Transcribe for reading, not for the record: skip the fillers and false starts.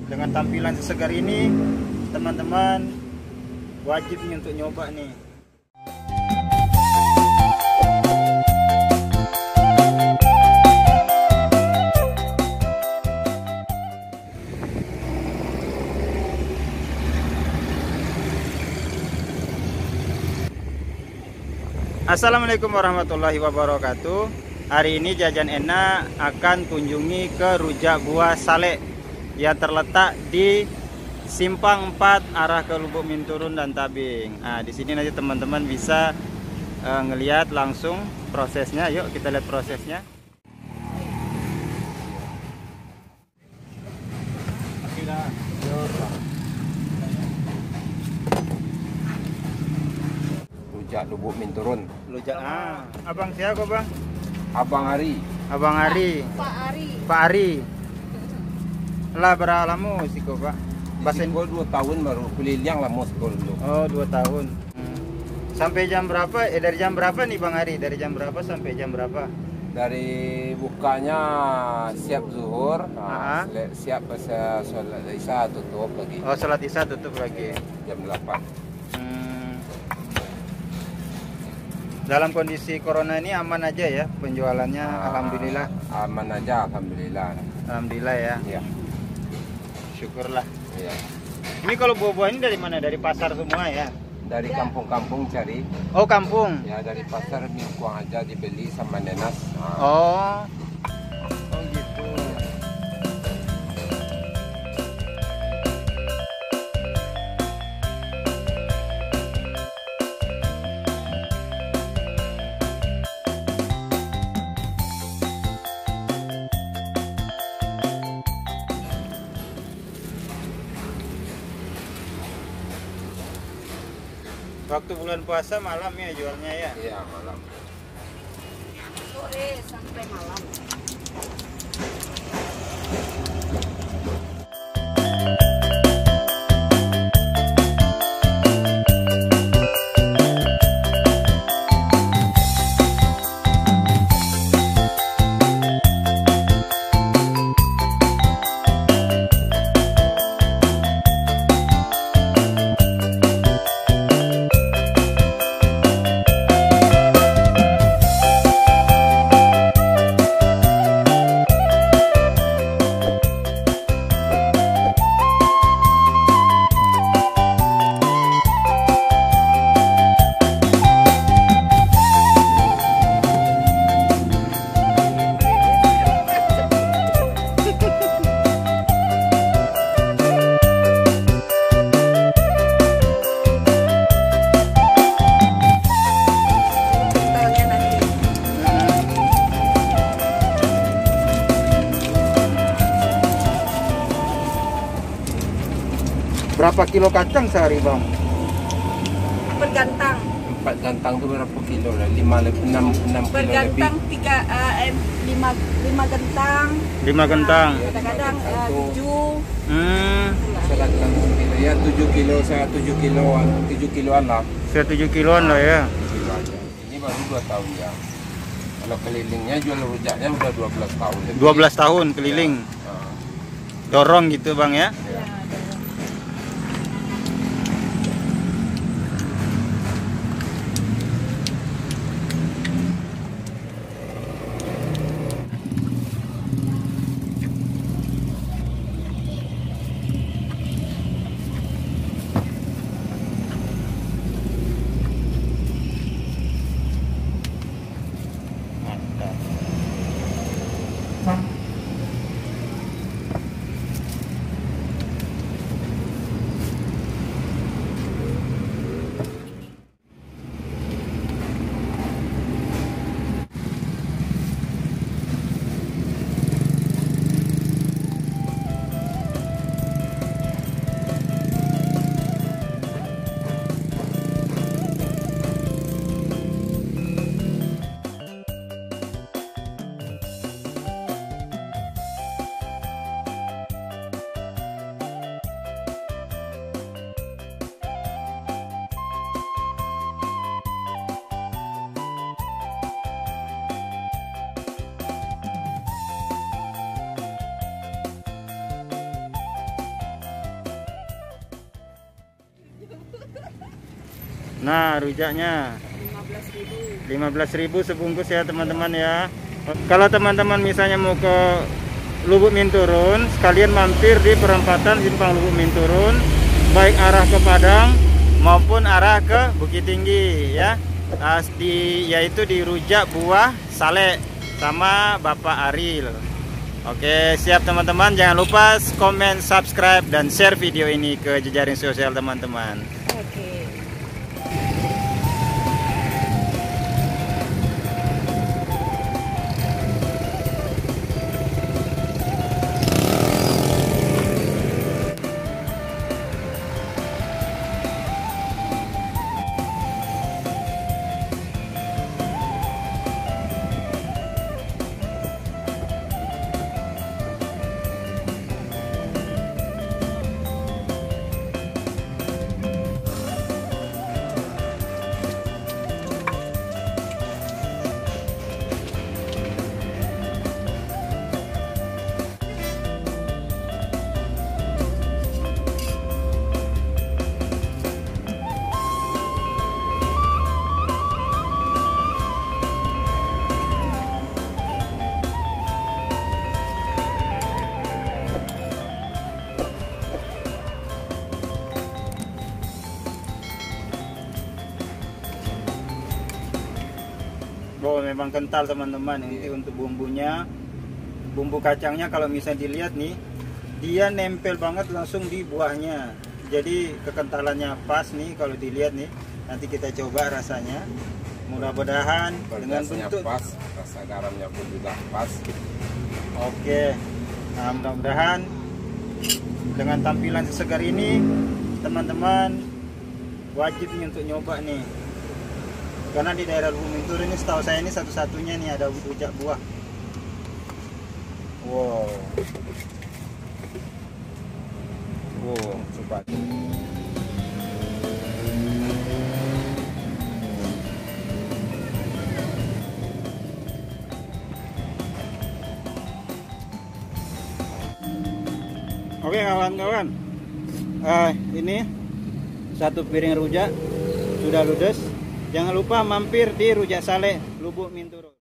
Dengan tampilan sesegar ini, teman-teman wajib nih untuk nyoba nih. Assalamualaikum warahmatullahi wabarakatuh. Hari ini Jajan Enak akan kunjungi ke Rujak Buah Saleh yang terletak di Simpang 4 arah ke Lubuk Minturun dan Tabing. Nah, di sini nanti teman-teman bisa ngelihat langsung prosesnya. Yuk kita lihat prosesnya. Rujak Lubuk Minturun. Rujak. Abang siapa, Bang? Abang Ari. Abang Ari. Pak Ari. Pak Ari. Lah beralamu sih kok, Pak. Bahasa gue 2 tahun baru keliling lah mau sekolah dulu. Oh, 2 tahun. Sampai jam berapa? Dari jam berapa nih Bang Ari? Dari jam berapa sampai jam berapa? Dari bukanya siap zuhur, siap pas sholat isya tutup lagi. Oh, sholat isya tutup lagi. Jam 8. Dalam kondisi corona ini aman aja ya penjualannya, alhamdulillah. Aman aja, alhamdulillah. Alhamdulillah ya. Iya. Syukurlah. Iya. Ini kalau buah-buah ini dari mana? Dari pasar semua ya? Dari kampung-kampung cari. Oh, kampung. Ya dari pasar mingkuang aja dibeli sama nenas. Oh. Oh gitu. Waktu bulan puasa malam ya jualnya ya? Iya, malam. Sore sampai malam. Berapa kilo kacang sehari Bang? Bergantang. 4 gantang itu berapa kilo lah? 6 kilo lebih. Bergantang 5 gantang. 5 gentang. Kadang-kadang 7. Sedangkan ya 7 kilo, saya 7 kiloan, 7 kiloan lah. Saya 7 kiloan lah ya. Kilo aja. Ini baru 2 tahun ya. Kalau kelilingnya jual rujaknya udah 12 tahun lebih. 12 tahun keliling. Ya. Dorong gitu Bang ya. Ya. Nah, rujaknya 15.000. 15.000 sebungkus ya teman-teman ya. Kalau teman-teman misalnya mau ke Lubuk Minturun, sekalian mampir di perempatan Simpang Lubuk Minturun, baik arah ke Padang maupun arah ke Bukit Tinggi ya. Yaitu di Rujak Buah Saleh sama Bapak Aril. Oke, siap teman-teman. Jangan lupa komen, subscribe, dan share video ini ke jejaring sosial teman-teman. Oke. Oh, memang kental teman-teman. Ini untuk bumbunya, bumbu kacangnya kalau misalnya dilihat nih, dia nempel banget langsung di buahnya. Jadi kekentalannya pas nih kalau dilihat nih. Nanti kita coba rasanya. Mudah-mudahan dengan bentuk pas, rasa garamnya pun juga pas. Oke. Nah, mudah-mudahan dengan tampilan sesegar ini teman-teman wajib nih untuk nyoba nih. Karena di daerah Lubuk Minturun ini setahu saya ini satu-satunya nih ada rujak buah. Wow. Wow, cepat. Oke kawan-kawan, ini satu piring rujak sudah ludes. Jangan lupa mampir di Rujak Saleh Lubuk Minturun.